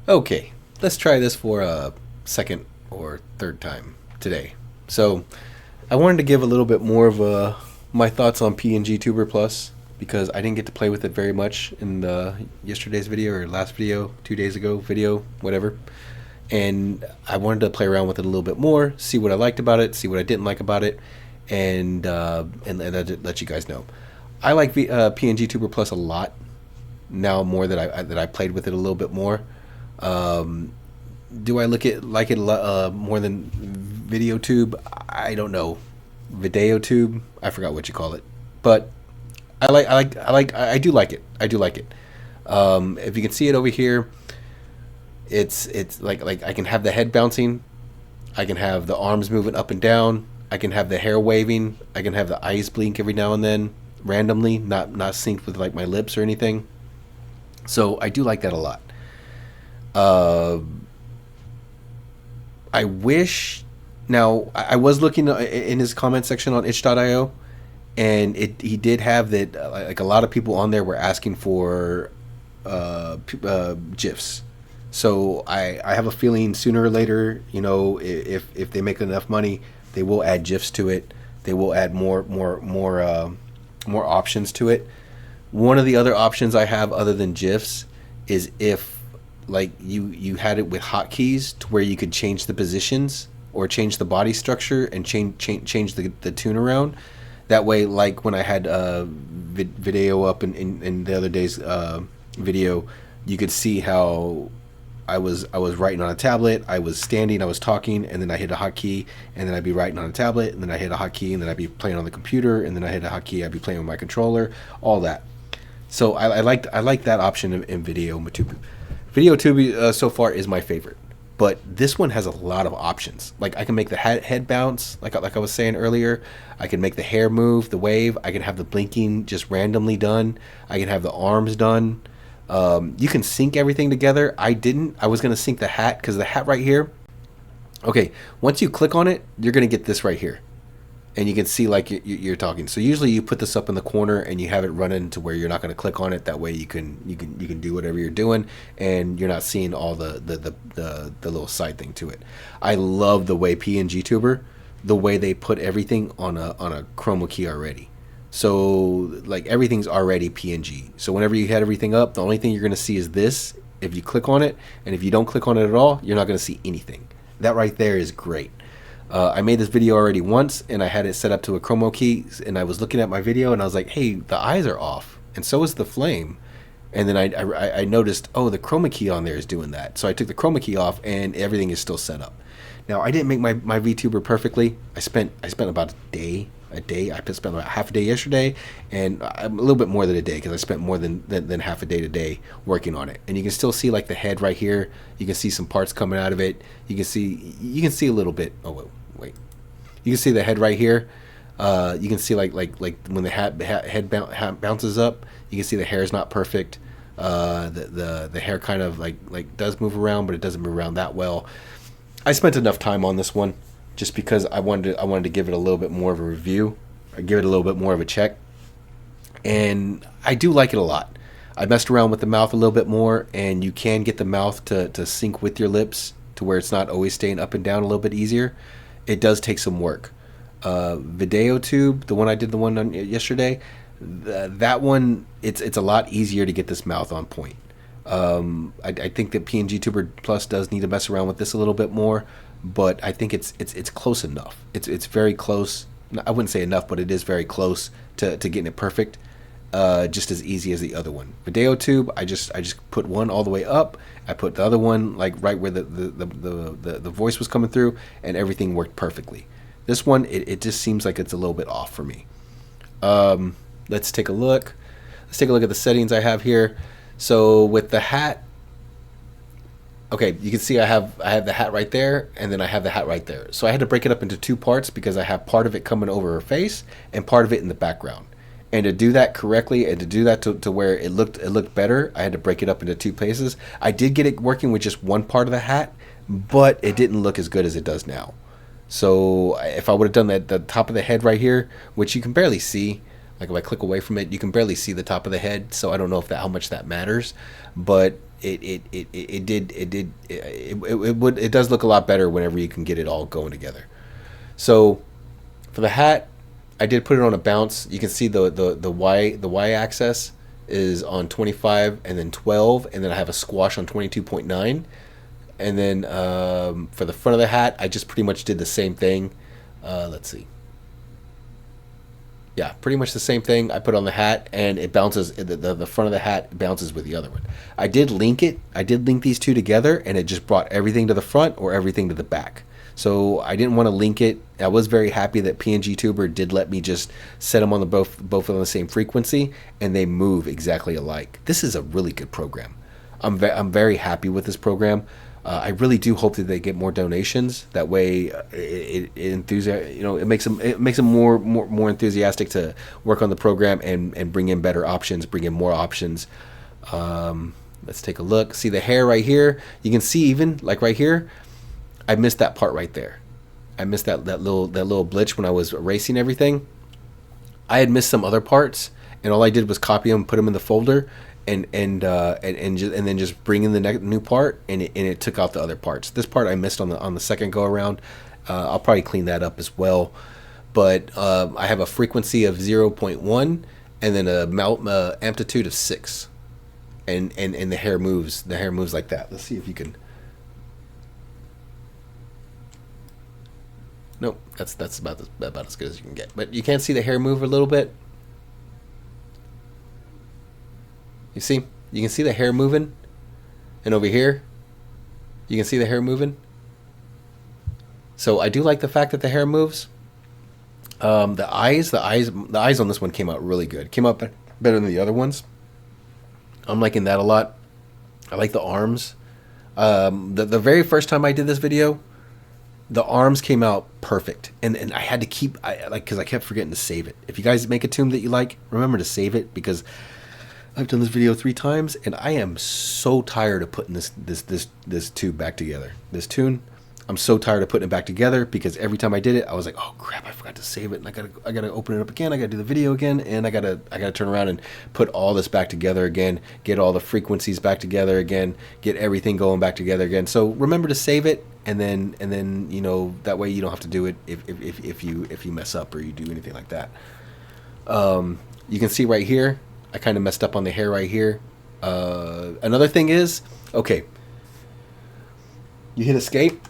Okay, let's try this for a second or third time today. So, I wanted to give a little bit more of my thoughts on PNGTuber Plus because I didn't get to play with it very much in the yesterday's video or last video, 2 days ago video, whatever. And I wanted to play around with it a little bit more, see what I liked about it, see what I didn't like about it, and let you guys know. I like PNGTuber Plus a lot now, more that I played with it a little bit more. Um, do I look at like it more than Videotube? I don't know. Vaedotube, I forgot what you call it, but I do like it. I do like it. If you can see it over here, it's like I can have the head bouncing, I can have the arms moving up and down, I can have the hair waving, I can have the eyes blink every now and then randomly, not synced with like my lips or anything. So I do like that a lot. Uh, I wish. Now I was looking in his comment section on itch.io, and he did have that. Like a lot of people on there were asking for gifs. So I have a feeling sooner or later, if they make enough money, they will add gifs to it. They will add more options to it. One of the other options I have other than gifs is if like you had it with hotkeys to where you could change the positions or change the body structure and change the tune around. That way, like when I had video up in the other day's video, you could see how I was writing on a tablet, I was standing, I was talking, and then I hit a hotkey, and then I'd be writing on a tablet, and then I hit a hotkey, and then I'd be playing on the computer, and then I hit a hotkey, I'd be playing with my controller, all that. So I like that option in Vaedotube. Vaedotube so far is my favorite, but this one has a lot of options. Like I can make the head bounce, like I was saying earlier. I can make the hair move, the wave. I can have the blinking just randomly done. I can have the arms done. You can sync everything together. I didn't. I was gonna sync the hat because the hat right here. Okay, once you click on it, you're gonna get this right here, and you can see like you're talking. So usually you put this up in the corner and you have it running to where you're not going to click on it. That way you can do whatever you're doing and you're not seeing all the little side thing to it. I love the way PNGTuber, the way they put everything on a chroma key already. So like everything's already PNG. So whenever you had everything up, the only thing you're going to see is this if you click on it, and if you don't click on it at all, you're not going to see anything. That right there is great. I made this video already once, and I had it set up to a chroma key, and I was looking at my video, and I was like, hey, the eyes are off, and so is the flame. And then I noticed, oh, the chroma key on there is doing that. So I took the chroma key off, and everything is still set up. Now, I didn't make my VTuber perfectly. I spent about a day. I spent about half a day yesterday, and a little bit more than a day because I spent more than half a day today working on it. And you can still see like the head right here. You can see some parts coming out of it. You can see a little bit. Oh wait. You can see the head right here. You can see like when the head bounces up. You can see the hair is not perfect. The hair kind of like does move around, but it doesn't move around that well. I spent enough time on this one just because I wanted to give it a little bit more of a review, or give it a little bit more of a check, and I do like it a lot. I messed around with the mouth a little bit more, and you can get the mouth to sync with your lips to where it's not always staying up and down a little bit easier. It does take some work. Vaedotube, the one I did the one on yesterday, that one it's a lot easier to get this mouth on point. I think that PNGTuber Plus does need to mess around with this a little bit more, but I think it's close enough. It's very close. I wouldn't say enough, but it is very close to getting it perfect. Just as easy as the other one. Vaedotube, I just put one all the way up. I put the other one like right where the voice was coming through, and everything worked perfectly. This one, it just seems like it's a little bit off for me. Let's take a look. Let's take a look at the settings I have here. So with the hat, okay, you can see I have the hat right there, and then I have the hat right there. So I had to break it up into two parts because I have part of it coming over her face and part of it in the background. And to do that correctly and to do that to where it looked better, I had to break it up into two places. I did get it working with just one part of the hat, but it didn't look as good as it does now. So if I would have done that, the top of the head right here, which you can barely see, like if I click away from it, you can barely see the top of the head. So I don't know if how much that matters, but it does look a lot better whenever you can get it all going together. So for the hat, I did put it on a bounce. You can see the y axis is on 25 and then 12, and then I have a squash on 22.9. And then for the front of the hat, I just pretty much did the same thing. Let's see. Yeah, pretty much the same thing. I put on the hat, and it bounces. The front of the hat bounces with the other one. I did link it. I did link these two together, and it just brought everything to the front or everything to the back. So I didn't want to link it. I was very happy that PNGTuber did let me just set them on the both on the same frequency, and they move exactly alike. This is a really good program. I'm very happy with this program. I really do hope that they get more donations. That way, it makes them more enthusiastic to work on the program and bring in better options, bring in more options. Let's take a look. See the hair right here. You can see even like right here, I missed that part right there. I missed that little glitch when I was erasing everything. I had missed some other parts, and all I did was copy them, put them in the folder, and then just bring in the new part, and it took out the other parts. This part I missed on the second go around. I'll probably clean that up as well. But I have a frequency of 0.1 and then a amplitude of 6, and the hair moves. The hair moves like that. Let's see if you can. Nope, that's about as good as you can get. But you can see the hair move a little bit. You see? You can see the hair moving. And over here, you can see the hair moving. So I do like the fact that the hair moves. The eyes on this one came out really good. Came out better than the other ones. I'm liking that a lot. I like the arms. The very first time I did this video, the arms came out perfect, and I had to keep because I kept forgetting to save it. If you guys make a tune that you like, remember to save it, because I've done this video 3 times, and I am so tired of putting this tube back together. This tune, I'm so tired of putting it back together, because every time I did it, I was like, oh crap, I forgot to save it, and I gotta open it up again. I gotta do the video again, and I gotta turn around and put all this back together again, get all the frequencies back together again, get everything going back together again. So remember to save it, and then that way you don't have to do it if you mess up or you do anything like that. You can see right here, I kind of messed up on the hair right here. Another thing is, okay, you hit escape.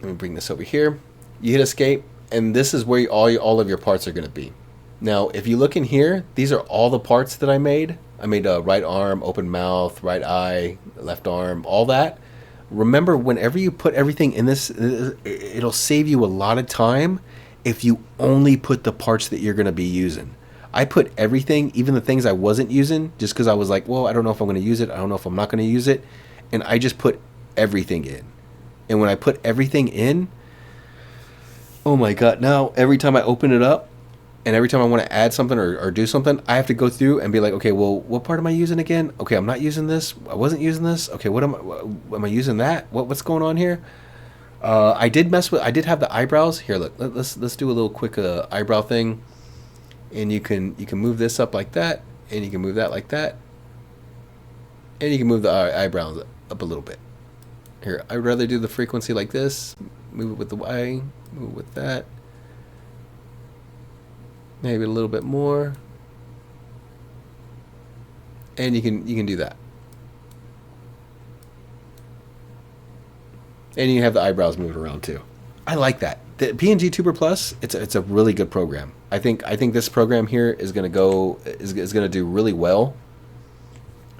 Let me bring this over here. You hit escape, and this is where all of your parts are going to be. Now, if you look in here, these are all the parts that I made. I made a right arm, open mouth, right eye, left arm, all that. Remember, whenever you put everything in this, it'll save you a lot of time if you only put the parts that you're going to be using. I put everything, even the things I wasn't using, just because I was like, well, I don't know if I'm going to use it. I don't know if I'm not going to use it. And I just put everything in. And when I put everything in, oh my God, now every time I open it up and every time I want to add something or do something, I have to go through and be like, okay, well, what part am I using again? Okay, I'm not using this. I wasn't using this. Okay, am I using that? What's going on here? I did have the eyebrows. Here, look, let's do a little quick eyebrow thing. And you can move this up like that, and you can move that like that, and you can move the eyebrows up a little bit. Here, I'd rather do the frequency like this. Move it with the Y, move it with that. Maybe a little bit more. And you can do that. And you have the eyebrows moved around too. I like that. The PNGTuber Plus, it's a really good program. I think this program here is gonna do really well.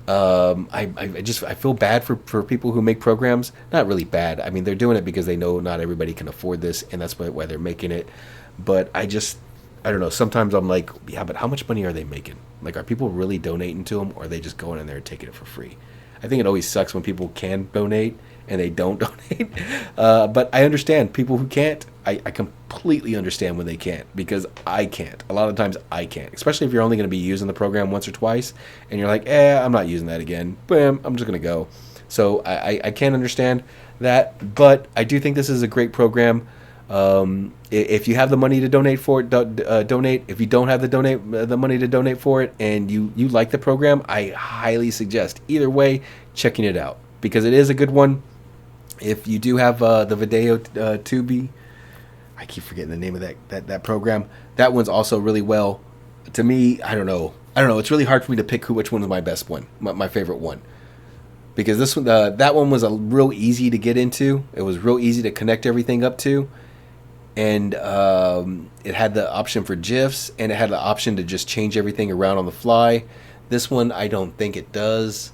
I feel bad for people who make programs. Not really bad. I mean, they're doing it because they know not everybody can afford this, and that's why they're making it. But I don't know. Sometimes I'm like, yeah, but how much money are they making? Like, are people really donating to them, or are they just going in there and taking it for free? I think it always sucks when people can donate and they don't donate. But I understand people who can't. I completely understand when they can't, because I can't. A lot of times I can't, especially if you're only going to be using the program once or twice and you're like, I'm not using that again. Bam, I'm just going to go. So I can't understand that, but I do think this is a great program. If you have the money to donate for it, donate. If you don't have the money to donate for it, and you like the program, I highly suggest either way checking it out, because it is a good one. If you do have the Vaedotube, I keep forgetting the name of that program. That one's also really well. To me, I don't know. It's really hard for me to pick which one is my best one, my favorite one, because this one, that one was a real easy to get into. It was real easy to connect everything up to, and it had the option for GIFs, and it had the option to just change everything around on the fly. This one, I don't think it does.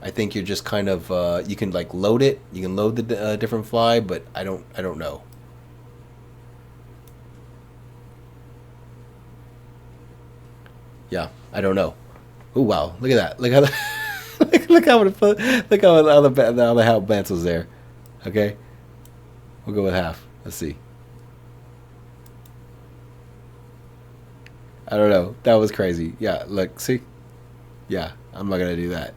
I think you're just kind of you can like load it. You can load the different fly, but I don't know. Yeah, I don't know. Oh wow, look at that! Look how look how the bounce was there. Okay, we'll go with half. Let's see. I don't know. That was crazy. Yeah, look, see. Yeah, I'm not gonna do that.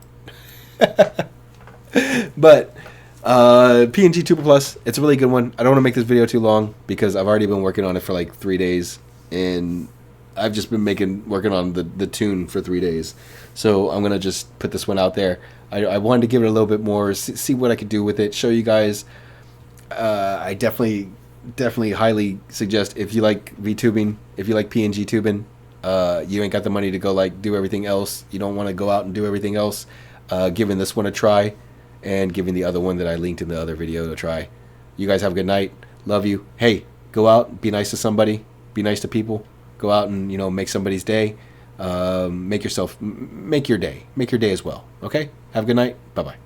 But PNGTuber Plus, it's a really good one. I don't want to make this video too long because I've already been working on it for like 3 days, and I've just been working on the tune for 3 days. So I'm gonna just put this one out there. I wanted to give it a little bit more, see what I could do with it, show you guys. I definitely highly suggest, if you like VTubing, if you like PNG tubing, you ain't got the money to go like do everything else. You don't want to go out and do everything else. Giving this one a try, and giving the other one that I linked in the other video a try. You guys have a good night. Love you. Hey, go out, be nice to somebody, be nice to people. Go out and make somebody's day. Make your day as well. Okay. Have a good night. Bye bye.